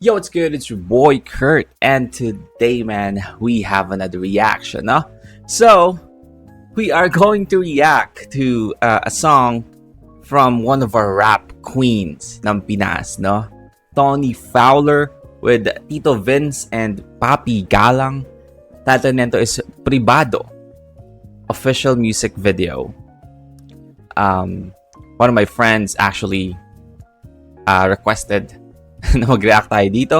Yo, what's good? It's your boy Kurt, and today, man, we have another reaction, no? So, we are going to react to a song from one of our rap queens ng Pinas, no? Tony Fowler with Tito Vince and Papi Galang. Title nito is Privado, official music video. One of my friends actually requested na mag-react tayo dito.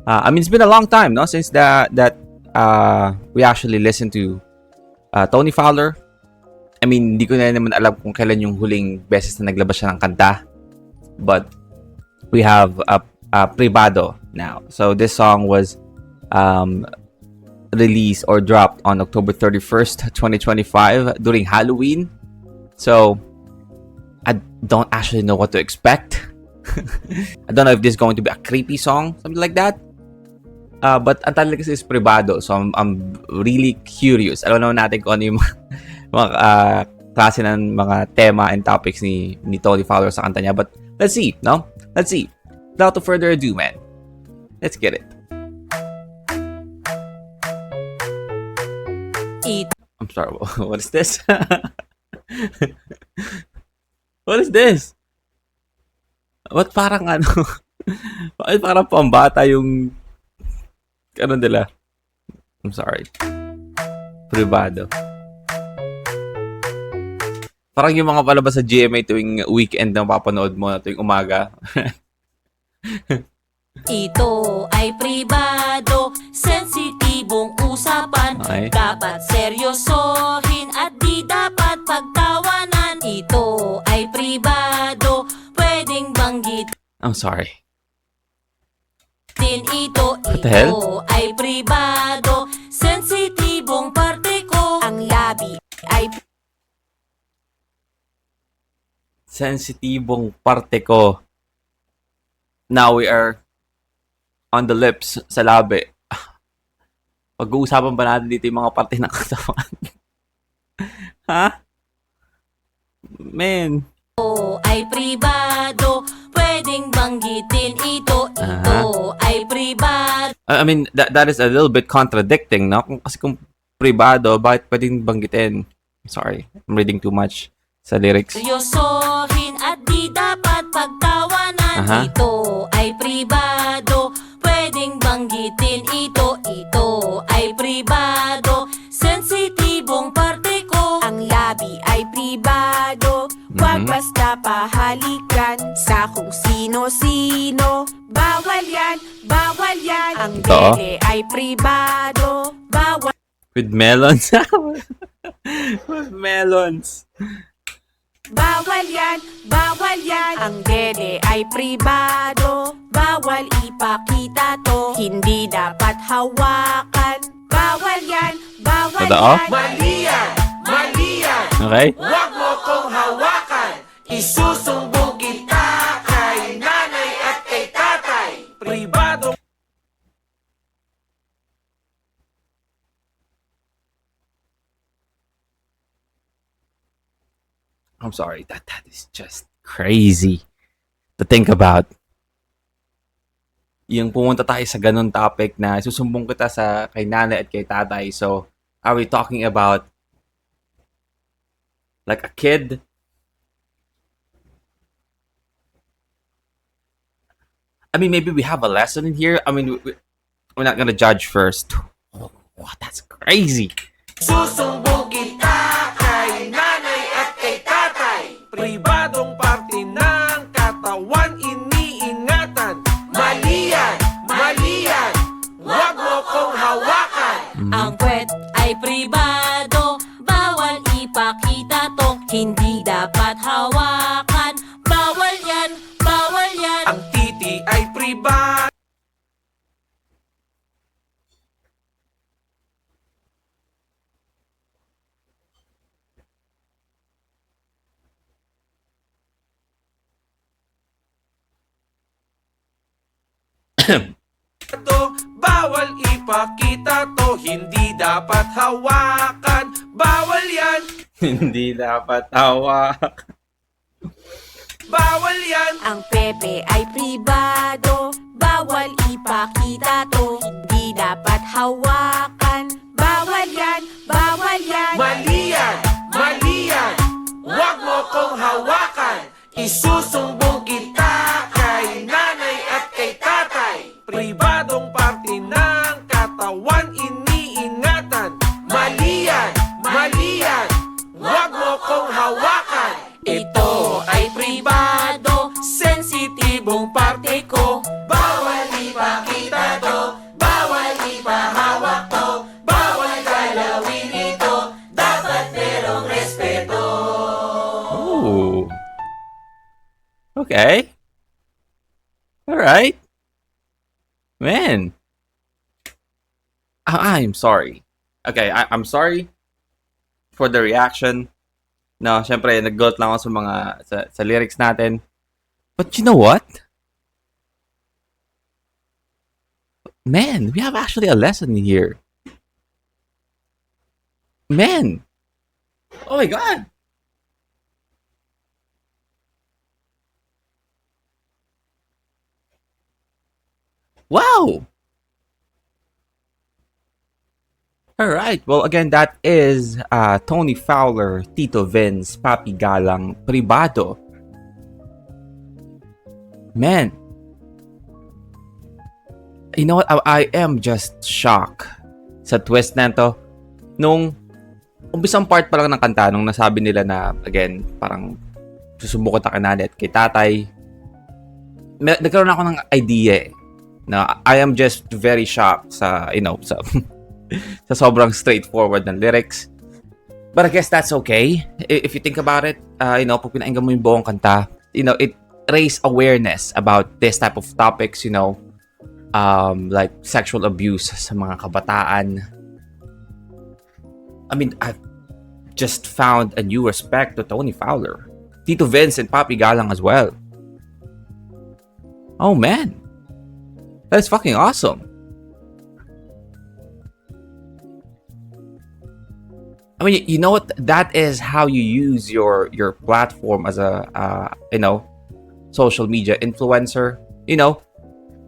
It's been a long time, no, since that we actually listened to Tony Fowler. Hindi ko na naman alam kung kailan yung huling beses na naglabas siya ng kanta. But we have Privado now. So this song was released or dropped on October 31st, 2025 during Halloween. So I don't actually know what to expect. I don't know if this is going to be a creepy song, something like that. But ang title kasi is Privado, so I'm really curious. Alam naman natin kung ano yung mga klase ng mga tema and topics ni Tony Fowler sa kanta niya. But let's see, no? Let's see. Without further ado, man. Let's get it. I'm sorry, what is this? What is this? What parang ano? Bakit parang pambata yung ano nila? I'm sorry. Privado. Parang yung mga palabas sa GMA tuwing weekend na mapapanood mo na tuwing umaga. Ito ay pribado, sensitibong usapan. Okay. Dapat seryosohin at di dapat pagtawanan. Ito ay pribado, pwedeng banggitin I'm sorry. ito. What the hell? Ito ay pribado, sensitibong parte ko. Ang labi ay Sensitibong parte ko. Now we are on the lips, sa labi. Pag-uusapan ba natin dito yung mga parte ng katawan? Ha? Man. ay pribado, pwedeng banggitin ito. Ito ay pribado. That is a little bit contradicting, no? Kung pribado, bakit pwedeng banggitin? Sorry, I'm reading too much sa lyrics. Seryosohin at di dapat pagtawanan. Ito ay pribado, pwedeng banggitin ito. Ito ay pribado, sensitibong parte ko. Ang labi ay pribado, wag basta pahalikan sa kung sino-sino. Bawal yan, bawal yan. Ang Ito? dele ay pribado, bawal. With melons. With melons. Bawal yan, bawal yan. Ang dede ay pribado, bawal ipakita to. Hindi dapat hawakan. Bawal yan, bawal Totoo? yan. Mali yan! Mali yan! Okay? Huwag mo kong hawakan! Isusumbong kita kay nanay at kay tatay! Pribado! I'm sorry, that is just crazy to think about. Yung pumunta tayo sa ganun topic na susumbong kita sa kay nanay at kay tatay. So, are we talking about like a kid? Maybe we have a lesson in here. We're not gonna judge first. Oh, that's crazy. Susumbong kita kay nanay at kay tatay! Pribadong parte ng katawan iniingatan! Mali yan! Mali yan! Huwag mo kong hawakan! Ang puwet ay pribado, bawal ipakita to. Hindi dapat hawakan. Bawal yan, bawal yan. Ang titi ay pribado! Bawal ipakita to, hindi dapat hawakan. Bawal yan, Hindi dapat hawak. bawal yan. Ang pepe ay pribado, bawal Bawal ipakita to, hindi dapat hawakan. Bawal yan, bawal yan. Mali yan, mali yan. Huwag mo kong hawakan. Isusumbong kita kay nanay at kay tatay. Pribadong parte ng katawan iniingatan. Mali yan, mali yan. Huwag mo kong hawakan. Ito ay pribado, sensitibong parte ko. Bawal ipakita to, bawal ipahawak to, bawal galawin ito, dapat merong respeto. Ooh. Okay. Alright. Man. I'm sorry. Okay, I'm sorry for the reaction. No, syempre, nag-guilt lang ako sa mga, sa lyrics natin. But you know what? Man, we have actually a lesson here. Man. Oh my God. Wow. All right. Well, again, that is Tony Fowler, Tito Vince, Papi Galang, Pribado. Man. You know what? I am just shocked sa twist na to. Nung umpisang part pa lang ng kanta, nung nasabi nila na, again, parang susubukot na kanani at kay tatay, nagkaroon ako ng idea eh. Na I am just very shocked sa, you know, sa sa sobrang straightforward ng lyrics. But I guess that's okay. If you think about it, you know, pag pinainggan mo yung buong kanta, you know, it raised awareness about this type of topics, you know, like sexual abuse sa mga kabataan. I mean, I've just found a new respect to Tony Fowler, Tito Vince, and Papi Galang as well. Oh man, that's fucking awesome. I mean, you know what? That is how you use your platform as a you know, social media influencer. You know,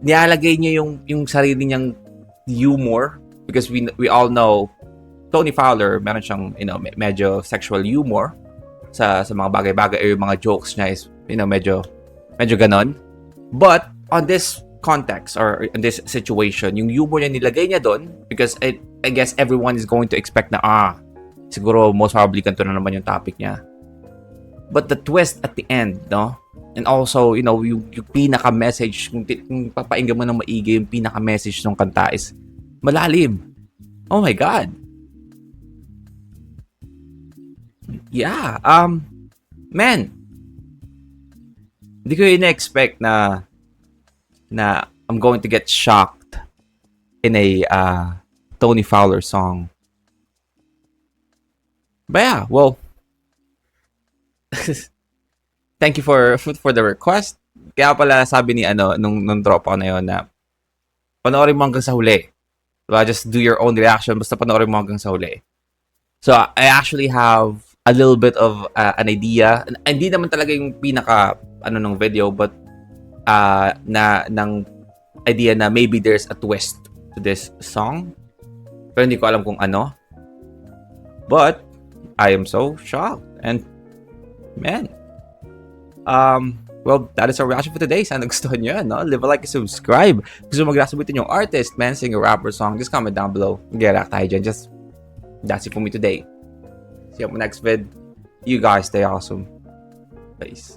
nilalagay niya yung sarili niyang humor, because we all know Tony Fowler, meron siyang, you know, medyo sexual humor sa mga bagay-bagay, yung mga jokes niya is, you know, medyo ganon. But on this context or in this situation, yung humor niya nilagay niya doon because I guess everyone is going to expect na siguro most probably ganito na naman yung topic niya. But the twist at the end, no? And also, you know, yung pinaka-message, kung papainggan mo ng maigi, yung pinaka-message ng kanta is malalim. Oh my God. Yeah, man. Hindi ko ina-expect na I'm going to get shocked in a Tony Fowler song. But yeah, well, thank you for the request. Kaya pala sabi ni nung drop ko na yun na panoorin mo hanggang sa huli. Diba? Just do your own reaction, basta panoorin mo hanggang sa huli. So I actually have a little bit of an idea. Hindi naman talaga yung pinaka ng video, but ng idea na maybe there's a twist to this song. Pero hindi ko alam kung ano. But I am so shocked. And man, well, that is our reaction for today. Sana gustuhan nyo yan, no? Leave a like and subscribe. Gusto mag-reaction yung artist, man, singer, rapper, song, just comment down below. Mag-react tayo dyan. Just, that's it for me today. See you on my next vid. You guys stay awesome. Peace.